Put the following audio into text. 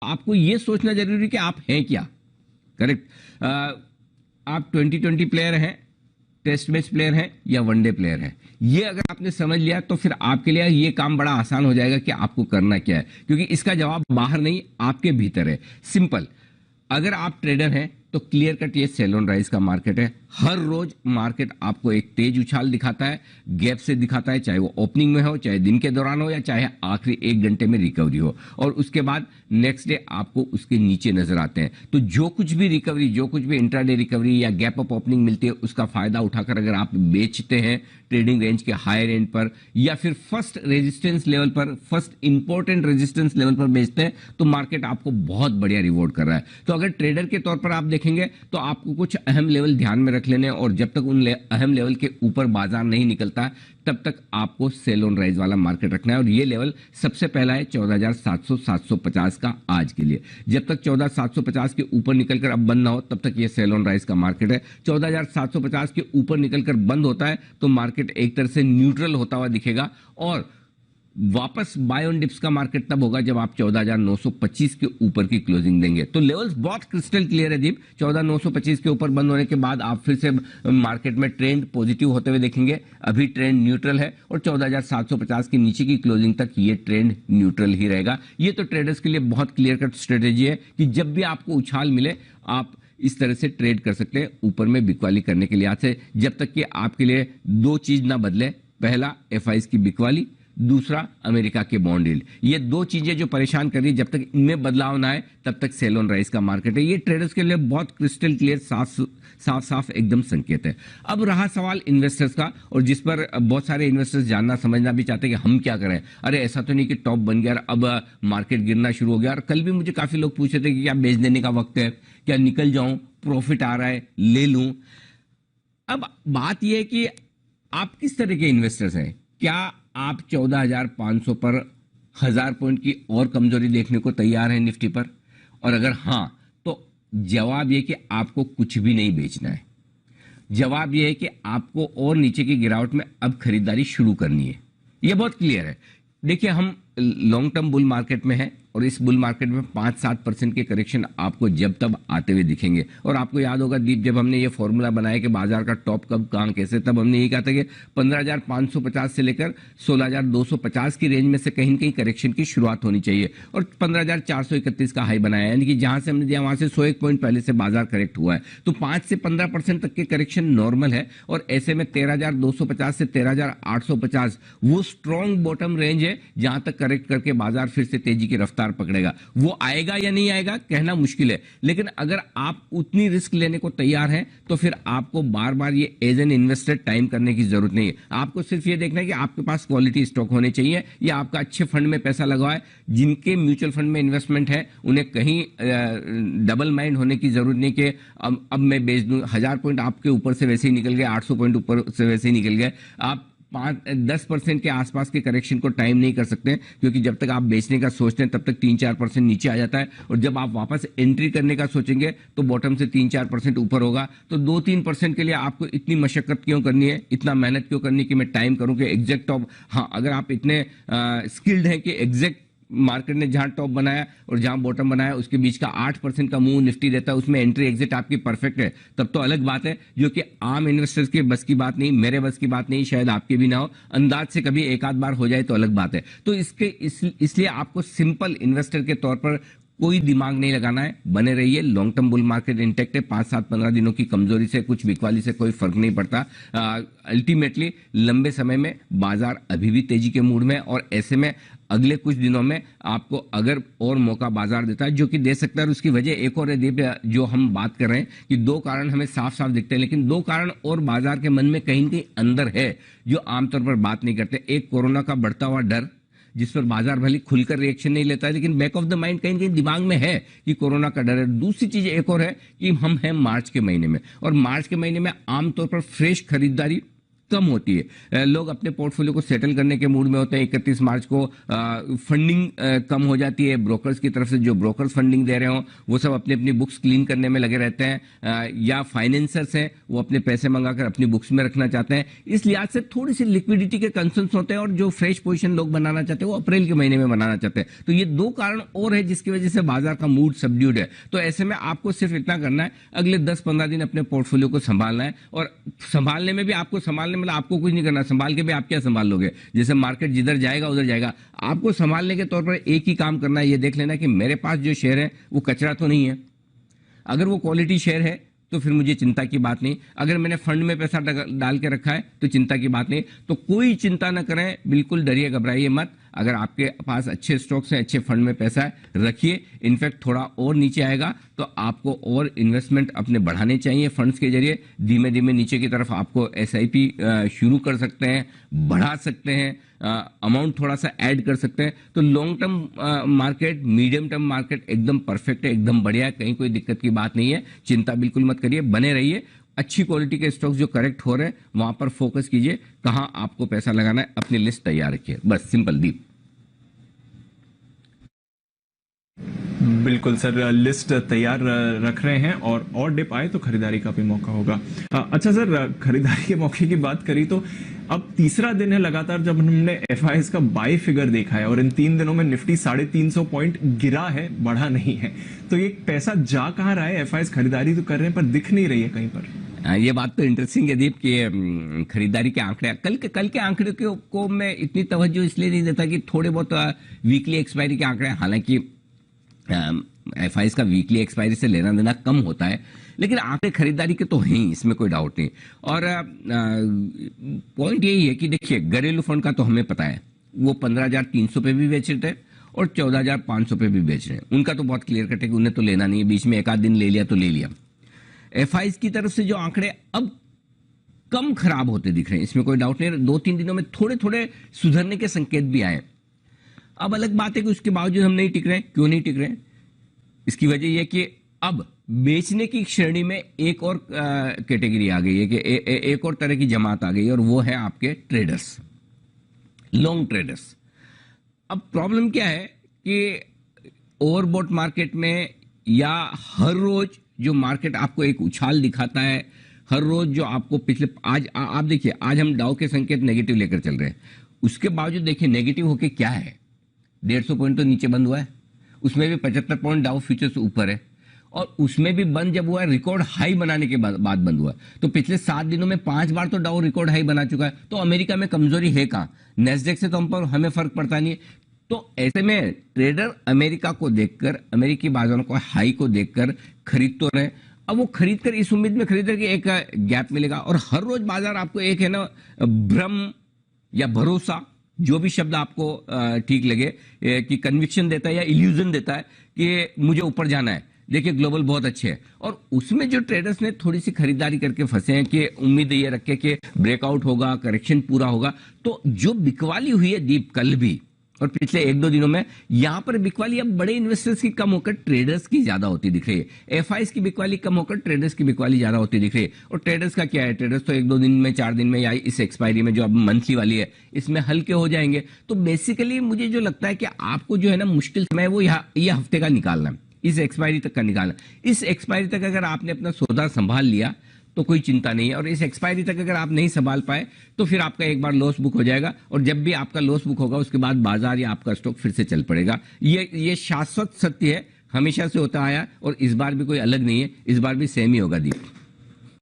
आपको ये सोचना जरूरी है कि आप हैं क्या। करेक्ट। आप 2020 प्लेयर हैं, टेस्ट मैच प्लेयर हैं या वनडे प्लेयर हैं, ये अगर आपने समझ लिया तो फिर आपके लिए ये काम बड़ा आसान हो जाएगा कि आपको करना क्या है, क्योंकि इसका जवाब बाहर नहीं आपके भीतर है। सिंपल। अगर आप ट्रेडर हैं तो क्लियर कट ये सेल ऑन राइज का मार्केट है। हर रोज मार्केट आपको एक तेज उछाल दिखाता है, गैप से दिखाता है, चाहे वो ओपनिंग में हो, चाहे दिन के दौरान हो, या चाहे आखिरी 1 घंटे में रिकवरी हो, और उसके बाद नेक्स्ट डे आपको उसके नीचे नजर आते हैं। तो जो कुछ भी रिकवरी, जो कुछ भी इंट्राडे रिकवरी या गैप अप ओपनिंग मिलती है, उसका फायदा उठाकर अगर आप बेचते हैं ट्रेडिंग रेंज के हायर एंड पर, या फिर फर्स्ट रेजिस्टेंस लेवल पर, फर्स्ट इंपॉर्टेंट रेजिस्टेंस लेवल पर बेचते हैं, तो मार्केट आपको बहुत बढ़िया रिवॉर्ड कर रहा है। तो अगर ट्रेडर के तौर पर आप देखेंगे तो आपको कुछ अहम लेवल ध्यान में रख लेने, और जब तक उन अहम लेवल के ऊपर बाजार नहीं निकलता तब तक आपको सेल ऑन राइज वाला मार्केट रखना है। और ये लेवल सबसे पहला है 14,700-750 का आज के लिए। जब तक 14,750 के ऊपर निकलकर अब बंद ना हो तब तक ये सेल ऑन राइज का मार्केट है। 14,750 के ऊपर निकलकर बंद होता है तो मार्केट एक तरह से न्यूट्रल होता हुआ दिखेगा, और वापस बाय ऑन डिप्स का मार्केट तब होगा जब आप 14,925 के ऊपर की क्लोजिंग देंगे। तो लेवल्स बहुत क्रिस्टल क्लियर है दीप। 14,925 के ऊपर बंद होने के बाद आप फिर से मार्केट में ट्रेंड पॉजिटिव होते हुए देखेंगे। अभी ट्रेंड न्यूट्रल है और 14,750 के नीचे की क्लोजिंग तक ये ट्रेंड न्यूट्रल ही रहेगा। ये तो ट्रेडर्स के लिए बहुत क्लियर कट स्ट्रेटेजी है कि जब भी आपको उछाल मिले आप इस तरह से ट्रेड कर सकते हैं ऊपर में बिकवाली करने के लिहाज से, जब तक कि आपके लिए दो चीज ना बदले। पहला एफआईज की बिकवाली, दूसरा अमेरिका के बॉन्ड यील्ड। ये दो चीजें जो परेशान कर रही है, जब तक इनमें बदलाव ना आए तब तक सेल ऑन राइज का मार्केट है। ये ट्रेडर्स के लिए बहुत क्रिस्टल क्लियर साफ एकदम संकेत है। अब रहा सवाल इन्वेस्टर्स का, और जिस पर बहुत सारे इन्वेस्टर्स जानना समझना भी चाहते हैं कि हम क्या करें। अरे ऐसा तो नहीं कि टॉप बन गया और अब मार्केट गिरना शुरू हो गया। और कल भी मुझे काफी लोग पूछे थे कि क्या बेच देने का वक्त है, क्या निकल जाऊं, प्रॉफिट आ रहा है ले लूं। अब बात यह है कि आप किस तरह के इन्वेस्टर्स हैं। क्या आप 14,500 पर 1,000 पॉइंट की और कमजोरी देखने को तैयार हैं निफ्टी पर? और अगर हां तो जवाब यह कि आपको कुछ भी नहीं बेचना है। जवाब यह है कि आपको और नीचे की गिरावट में अब खरीदारी शुरू करनी है। यह बहुत क्लियर है। देखिए, हम लॉन्ग टर्म बुल मार्केट में हैं और इस बुल मार्केट में 5-7% के करेक्शन आपको जब तब आते हुए दिखेंगे। और आपको याद होगा दीप, जब हमने ये फॉर्मूला बनाया कि बाजार का टॉप कब कहां कैसे, तब हमने ये कहा था कि 15,550 से लेकर 16,250 की रेंज में से कहीं न कहीं करेक्शन की शुरुआत होनी चाहिए, और 15,431 का हाई बनाया, यानी कि जहां से हमने दिया वहां से 101 पॉइंट पहले से बाजार करेक्ट हुआ है। तो 5 से 15% तक के करेक्शन नॉर्मल है, और ऐसे में 13,250 से 13,850 वो स्ट्रॉन्ग बॉटम रेंज है जहां तक करेक्ट करके बाजार फिर से तेजी की रफ्तार पकड़ेगा। वो आएगा या नहीं आएगा कहना मुश्किल है, लेकिन अगर आप उतनी रिस्क लेने को तैयार हैं तो फिर आपको बार बार ये एज एन इन्वेस्टर टाइम करने की जरूरत नहीं है। आपको सिर्फ ये देखना है कि आपके पास क्वालिटी स्टॉक होने चाहिए, या आपका अच्छे फंड में पैसा लगा है। जिनके म्यूचुअल फंड में इन्वेस्टमेंट है उन्हें कहीं डबल माइंड होने की जरूरत नहीं कि अब मैं बेच दूं। 1,000 पॉइंट आपके ऊपर से वैसे ही निकल गए, 800 पॉइंट ऊपर से वैसे ही निकल गए। आप 5-10% के आसपास के करेक्शन को टाइम नहीं कर सकते, क्योंकि जब तक आप बेचने का सोचते हैं तब तक 3-4% नीचे आ जाता है, और जब आप वापस एंट्री करने का सोचेंगे तो बॉटम से 3-4% ऊपर होगा। तो 2-3% के लिए आपको इतनी मशक्कत क्यों करनी है, इतना मेहनत क्यों करनी कि मैं टाइम करूं कि एग्जैक्ट टॉप। हाँ, अगर आप इतने स्किल्ड हैं कि एग्जैक्ट मार्केट ने जहां टॉप बनाया और जहां बॉटम बनाया उसके बीच का 8% का मूव निफ्टी रहता है, उसमें एंट्री एग्जिट आपकी परफेक्ट है, तब तो अलग बात है, जो कि आम इन्वेस्टर्स के बस की बात नहीं, मेरे बस की बात नहीं, शायद आपके भी ना हो। अंदाज से कभी एक आध बार हो जाए तो अलग बात है। तो इसलिए आपको सिंपल इन्वेस्टर के तौर पर कोई दिमाग नहीं लगाना है, बने रहिए। Long term bull market intact है। 5-7-15 दिनों की कमजोरी से, कुछ बिकवाली से कोई फर्क नहीं पड़ता। अल्टीमेटली लंबे समय में बाजार अभी भी तेजी के मूड में है, और ऐसे में अगले कुछ दिनों में आपको अगर और मौका बाजार देता है, जो कि दे सकता है, उसकी वजह एक और है जो हम बात कर रहे हैं कि दो कारण हमें साफ साफ दिखते हैं, लेकिन दो कारण और बाजार के मन में कहीं न कहीं अंदर है जो आमतौर पर बात नहीं करते। एक, कोरोना का बढ़ता हुआ डर, जिस पर बाजार भले खुलकर रिएक्शन नहीं लेता है, लेकिन बैक ऑफ द माइंड कहीं कहीं दिमाग में है कि कोरोना का डर है। दूसरी चीज एक और है कि हम हैं मार्च के महीने में, और मार्च के महीने में आमतौर पर फ्रेश खरीदारी कम होती है। लोग अपने पोर्टफोलियो को सेटल करने के मूड में होते हैं। 31 मार्च को फंडिंग कम हो जाती है ब्रोकर्स की तरफ से। जो ब्रोकर्स फंडिंग दे रहे हो वो सब अपनी अपनी बुक्स क्लीन करने में लगे रहते हैं, या फाइनेंसर्स हैं वो अपने पैसे मंगाकर अपनी बुक्स में रखना चाहते हैं। इस लिहाज से थोड़ी सी लिक्विडिटी के कंसर्न्स होते हैं, और जो फ्रेश पोजीशन लोग बनाना चाहते हैं वो अप्रैल के महीने में बनाना चाहते हैं। तो ये दो कारण और है जिसकी वजह से बाजार का मूड सबड्यूड है। तो ऐसे में आपको सिर्फ इतना करना है, अगले 10-15 दिन अपने पोर्टफोलियो को संभालना है। और संभालने में भी आपको मतलब आपको कुछ नहीं करना, संभाल के भी आप क्या संभाल लोगे? जैसे मार्केट जिधर जाएगा उधर जाएगा। आपको संभालने के तौर पर एक ही काम करना है, ये देख लेना कि मेरे पास जो शेयर है वो कचरा तो नहीं है। अगर वो क्वालिटी शेयर है तो फिर मुझे चिंता की बात नहीं। अगर मैंने फंड में पैसा डाल के रखा है तो चिंता की बात नहीं। तो कोई चिंता ना करें, बिल्कुल डरिए घबराइए मत। अगर आपके पास अच्छे स्टॉक्स हैं, अच्छे फंड में पैसा है, रखिए। इनफैक्ट थोड़ा और नीचे आएगा तो आपको और इन्वेस्टमेंट अपने बढ़ाने चाहिए फंड्स के जरिए। धीमे धीमे नीचे की तरफ आपको एसआईपी शुरू कर सकते हैं, बढ़ा सकते हैं, अमाउंट थोड़ा सा ऐड कर सकते हैं। तो long term market, medium term market एकदम परफेक्ट है, एकदम बढ़िया है, कहीं कोई दिक्कत की बात नहीं है। चिंता बिल्कुल मत करिए, बने रहिए। अच्छी क्वालिटी के स्टॉक्स जो करेक्ट हो रहे हैं वहां पर फोकस कीजिए। कहां आपको पैसा लगाना है अपनी लिस्ट तैयार रखिए, बस सिंपल। दीप बिल्कुल सर, लिस्ट तैयार रख रहे हैं, और डिप आए तो खरीदारी का भी मौका होगा। अच्छा सर, खरीदारी के मौके की बात करी तो अब तीसरा दिन है लगातार जब हमने एफआईएस का बाय फिगर देखा है, और इन 3 दिनों में निफ्टी 350 पॉइंट गिरा है, बढ़ा नहीं है। तो ये पैसा जा कहां रहा है? एफआईएस खरीदारी तो कर रहे हैं पर दिख नहीं रही है कहीं पर। ये बात तो इंटरेस्टिंग है दीप कि खरीदारी के आंकड़े, कल के आंकड़े को मैं इतनी तवज्जो इसलिए नहीं देता कि थोड़े बहुत वीकली एक्सपायरी के आंकड़े, हालांकि एफआईएस का वीकली एक्सपायरी से लेना देना कम होता है, लेकिन आंकड़े खरीदारी के तो हैं, इसमें कोई डाउट नहीं। और पॉइंट यही है कि देखिए, घरेलू फंड का तो हमें पता है वो 15,300 पे भी बेच रहे थे और 14,500 पे भी बेच रहे हैं। उनका तो बहुत क्लियर कट है कि उन्हें तो लेना नहीं है, बीच में एक आध दिन ले लिया तो ले लिया। एफआईएस की तरफ से जो आंकड़े अब कम खराब होते दिख रहे हैं, इसमें कोई डाउट नहीं। 2-3 दिनों में थोड़े थोड़े सुधरने के संकेत भी आए। अब अलग बात है कि उसके बावजूद हम नहीं टिक रहे। क्यों नहीं टिक रहे? इसकी वजह यह कि अब बेचने की श्रेणी में एक और कैटेगरी आ गई है कि एक और तरह की जमात आ गई है, और वो है आपके ट्रेडर्स, लॉन्ग ट्रेडर्स। अब प्रॉब्लम क्या है कि ओवरबॉट मार्केट में, या हर रोज जो मार्केट आपको एक उछाल दिखाता है, हर रोज जो आपको पिछले, आज आप देखिए, आज हम डाउ के संकेत नेगेटिव लेकर चल रहे हैं, उसके बावजूद देखिए नेगेटिव होके क्या है, 150 पॉइंट तो नीचे बंद हुआ है, उसमें भी 75 पॉइंट डाउ फ्यूचर्स ऊपर है, और उसमें भी बंद जब हुआ है रिकॉर्ड हाई बनाने के बाद बंद हुआ है। तो पिछले 7 दिनों में 5 बार तो डाउ रिकॉर्ड हाई बना चुका है। तो अमेरिका में कमजोरी है कहां? नेस्डेक से तो हम पर हमें फर्क पड़ता नहीं है। तो ऐसे में ट्रेडर अमेरिका को देखकर, अमेरिकी बाजारों को हाई को देखकर खरीद तो रहे। अब वो खरीद कर इस उम्मीद में खरीद रहे कि एक गैप मिलेगा, और हर रोज बाजार आपको एक है ना भ्रम या भरोसा, जो भी शब्द आपको ठीक लगे, कि कन्विक्शन देता है या इल्यूजन देता है कि मुझे ऊपर जाना है। देखिए ग्लोबल बहुत अच्छे है, और उसमें जो ट्रेडर्स ने थोड़ी सी खरीदारी करके फंसे हैं कि उम्मीद ये रखे कि ब्रेकआउट होगा, करेक्शन पूरा होगा। तो जो बिकवाली हुई है दीप कल भी और पिछले 1-2 दिनों में, यहां पर बिकवाली अब बड़े इन्वेस्टर्स की कम होकर ट्रेडर्स की ज्यादा होती दिख रही है। एफआईएस की बिकवाली कम होकर ट्रेडर्स की बिकवाली ज्यादा होती दिख रही है। और ट्रेडर्स का क्या है, ट्रेडर्स तो 1-2 दिन में, 4 दिन में, या इस एक्सपायरी में जो अब मंथली वाली है इसमें हल्के हो जाएंगे। तो बेसिकली मुझे जो लगता है कि आपको जो है ना मुश्किल समय वो ये हफ्ते का निकालना है, इस एक्सपायरी तक का निकालना। इस एक्सपायरी तक अगर आपने अपना सौदा संभाल लिया तो कोई चिंता नहीं है, और इस एक्सपायरी तक अगर आप नहीं संभाल पाए तो फिर आपका एक बार लॉस बुक हो जाएगा, और जब भी आपका लॉस बुक होगा उसके बाद बाजार या आपका स्टॉक फिर से चल पड़ेगा। ये शाश्वत सत्य है, हमेशा से होता आया, और इस बार भी कोई अलग नहीं है, इस बार भी सेम ही होगा दीप।